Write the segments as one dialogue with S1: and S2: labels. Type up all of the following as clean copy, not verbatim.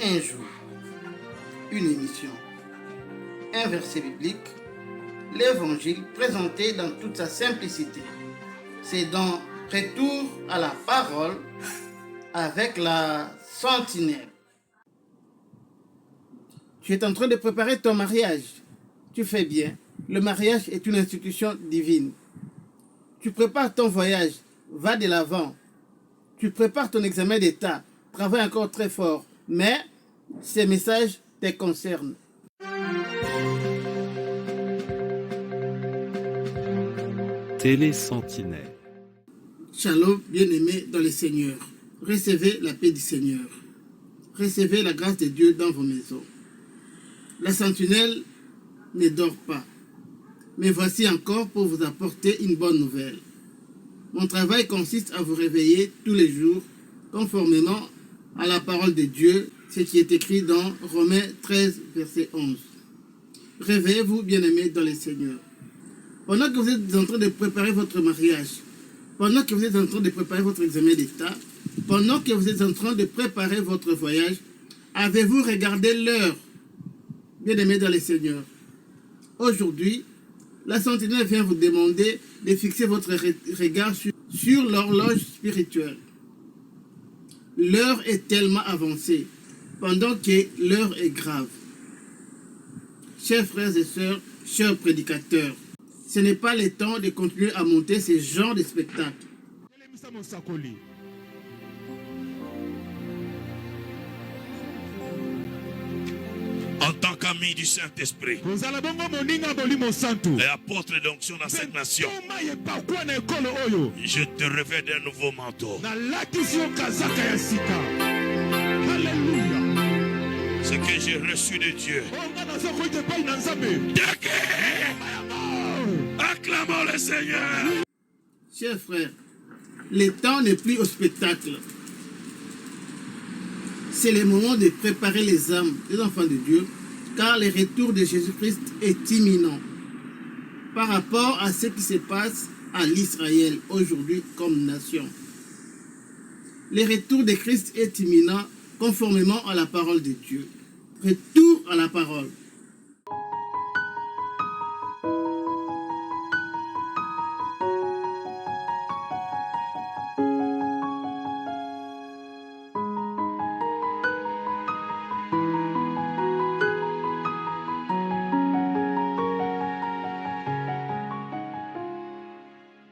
S1: Un jour, une émission, un verset biblique, l'évangile présenté dans toute sa simplicité. C'est dans Retour à la parole avec la sentinelle. Tu es en train de préparer ton mariage. Tu fais bien. Le mariage est une institution divine. Tu prépares ton voyage. Va de l'avant. Tu prépares ton examen d'état. Travaille encore très fort. Mais ces messages te concernent.
S2: Télé Sentinelle.
S1: Shalom, bien-aimés dans le Seigneur. Recevez la paix du Seigneur. Recevez la grâce de Dieu dans vos maisons. La sentinelle ne dort pas. Mais voici encore pour vous apporter une bonne nouvelle. Mon travail consiste à vous réveiller tous les jours, conformément à la parole de Dieu, ce qui est écrit dans Romains 13, verset 11. Réveillez-vous, bien-aimés dans le Seigneur. Pendant que vous êtes en train de préparer votre mariage, pendant que vous êtes en train de préparer votre examen d'état, pendant que vous êtes en train de préparer votre voyage, avez-vous regardé l'heure, bien-aimés dans le Seigneur? Aujourd'hui, la sentinelle vient vous demander de fixer votre regard sur l'horloge spirituelle. L'heure est tellement avancée, pendant que l'heure est grave. Chers frères et sœurs, chers prédicateurs, ce n'est pas le temps de continuer à monter ce genre de spectacle.
S3: En tant qu'ami du Saint-Esprit et apôtre d'onction dans cette nation, je te revêts d'un nouveau manteau. Ce que j'ai reçu de Dieu. Acclamons le Seigneur.
S1: Chers frères, le temps n'est plus au spectacle. C'est le moment de préparer les âmes des enfants de Dieu, car le retour de Jésus-Christ est imminent par rapport à ce qui se passe à l'Israël aujourd'hui comme nation. Le retour de Christ est imminent conformément à la parole de Dieu. Retour à la parole.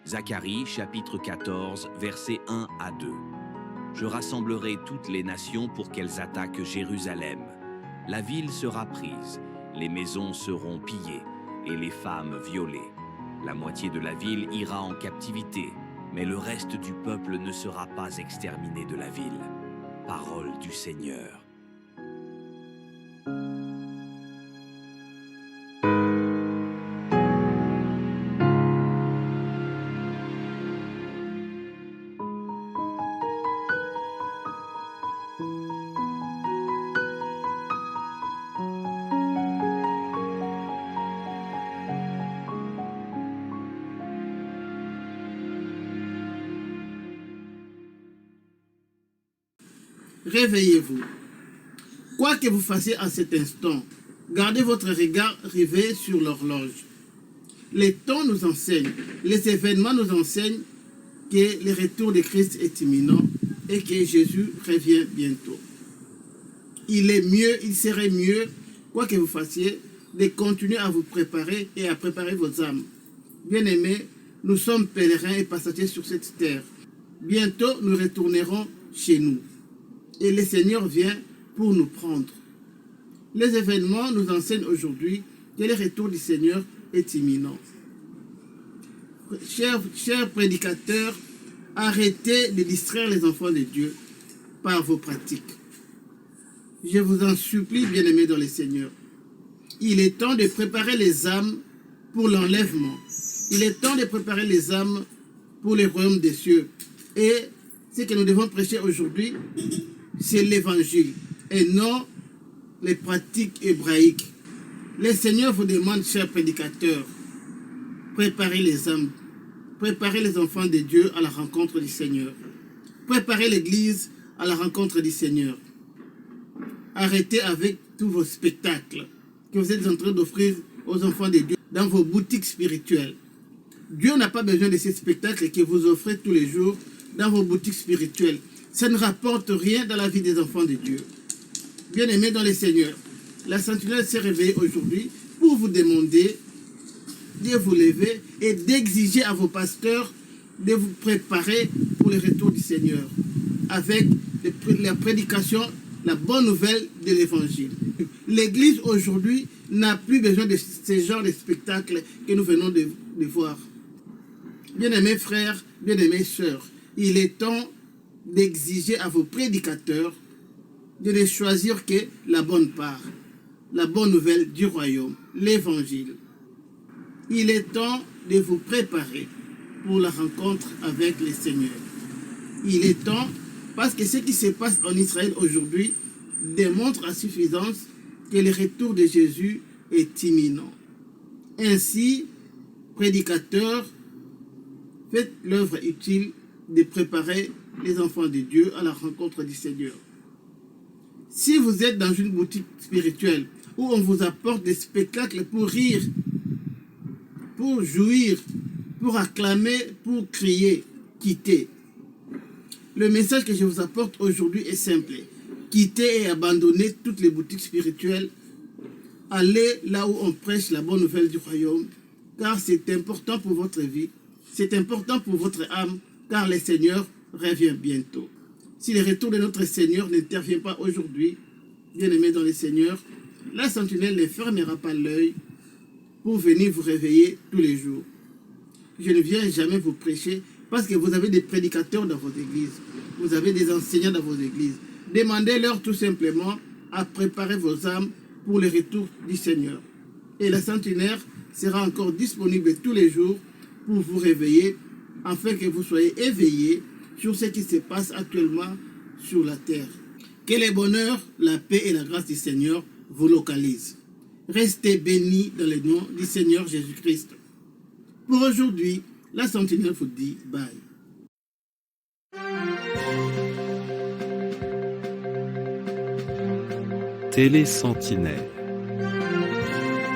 S4: Zacharie, chapitre 14, versets 1 à 2. Je rassemblerai toutes les nations pour qu'elles attaquent Jérusalem. La ville sera prise, les maisons seront pillées et les femmes violées. La moitié de la ville ira en captivité, mais le reste du peuple ne sera pas exterminé de la ville. Parole du Seigneur.
S1: Réveillez-vous. Quoi que vous fassiez à cet instant, gardez votre regard rivé sur l'horloge. Les temps nous enseignent, les événements nous enseignent que le retour de Christ est imminent et que Jésus revient bientôt. Il est mieux, il serait mieux, quoi que vous fassiez, de continuer à vous préparer et à préparer vos âmes. Bien-aimés, nous sommes pèlerins et passagers sur cette terre. Bientôt, nous retournerons chez nous. Et le Seigneur vient pour nous prendre. Les événements nous enseignent aujourd'hui que le retour du Seigneur est imminent. Chers prédicateurs, arrêtez de distraire les enfants de Dieu par vos pratiques. Je vous en supplie, bien-aimés dans le Seigneur. Il est temps de préparer les âmes pour l'enlèvement. Il est temps de préparer les âmes pour le royaume des cieux. Et ce que nous devons prêcher aujourd'hui, c'est l'évangile et non les pratiques hébraïques. Le Seigneur vous demande, chers prédicateurs, préparez les âmes, préparez les enfants de Dieu à la rencontre du Seigneur. Préparez l'Église à la rencontre du Seigneur. Arrêtez avec tous vos spectacles que vous êtes en train d'offrir aux enfants de Dieu dans vos boutiques spirituelles. Dieu n'a pas besoin de ces spectacles que vous offrez tous les jours dans vos boutiques spirituelles. Ça ne rapporte rien dans la vie des enfants de Dieu. Bien-aimés dans le Seigneur, la sentinelle s'est réveillée aujourd'hui pour vous demander de vous lever et d'exiger à vos pasteurs de vous préparer pour le retour du Seigneur avec la prédication, la bonne nouvelle de l'Évangile. L'Église aujourd'hui n'a plus besoin de ce genre de spectacle que nous venons de voir. Bien-aimés frères, bien-aimés sœurs, il est temps d'exiger à vos prédicateurs de ne choisir que la bonne part, la bonne nouvelle du royaume, l'Évangile. Il est temps de vous préparer pour la rencontre avec le Seigneur. Il est temps, parce que ce qui se passe en Israël aujourd'hui démontre à suffisance que le retour de Jésus est imminent. Ainsi, prédicateurs, faites l'œuvre utile de préparer les enfants de Dieu à la rencontre du Seigneur. Si vous êtes dans une boutique spirituelle où on vous apporte des spectacles pour rire, pour jouir, pour acclamer, pour crier, quittez. Le message que je vous apporte aujourd'hui est simple. Quittez et abandonnez toutes les boutiques spirituelles. Allez là où on prêche la bonne nouvelle du royaume, car c'est important pour votre vie, c'est important pour votre âme, car le Seigneur revient bientôt. Si le retour de notre Seigneur n'intervient pas aujourd'hui, bien-aimés dans le Seigneur, la sentinelle ne fermera pas l'œil pour venir vous réveiller tous les jours. Je ne viens jamais vous prêcher parce que vous avez des prédicateurs dans vos églises, vous avez des enseignants dans vos églises. Demandez-leur tout simplement à préparer vos âmes pour le retour du Seigneur. Et la sentinelle sera encore disponible tous les jours pour vous réveiller, afin que vous soyez éveillés sur ce qui se passe actuellement sur la terre. Que le bonheur, la paix et la grâce du Seigneur vous localisent. Restez bénis dans le nom du Seigneur Jésus-Christ. Pour aujourd'hui, la sentinelle vous dit bye.
S2: Télé Sentinelle,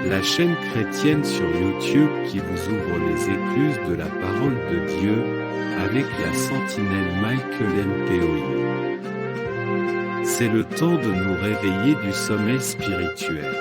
S2: la chaîne chrétienne sur YouTube qui vous ouvre les écluses de la parole de Dieu avec la sentinelle Michael Mpeoui. C'est le temps de nous réveiller du sommeil spirituel.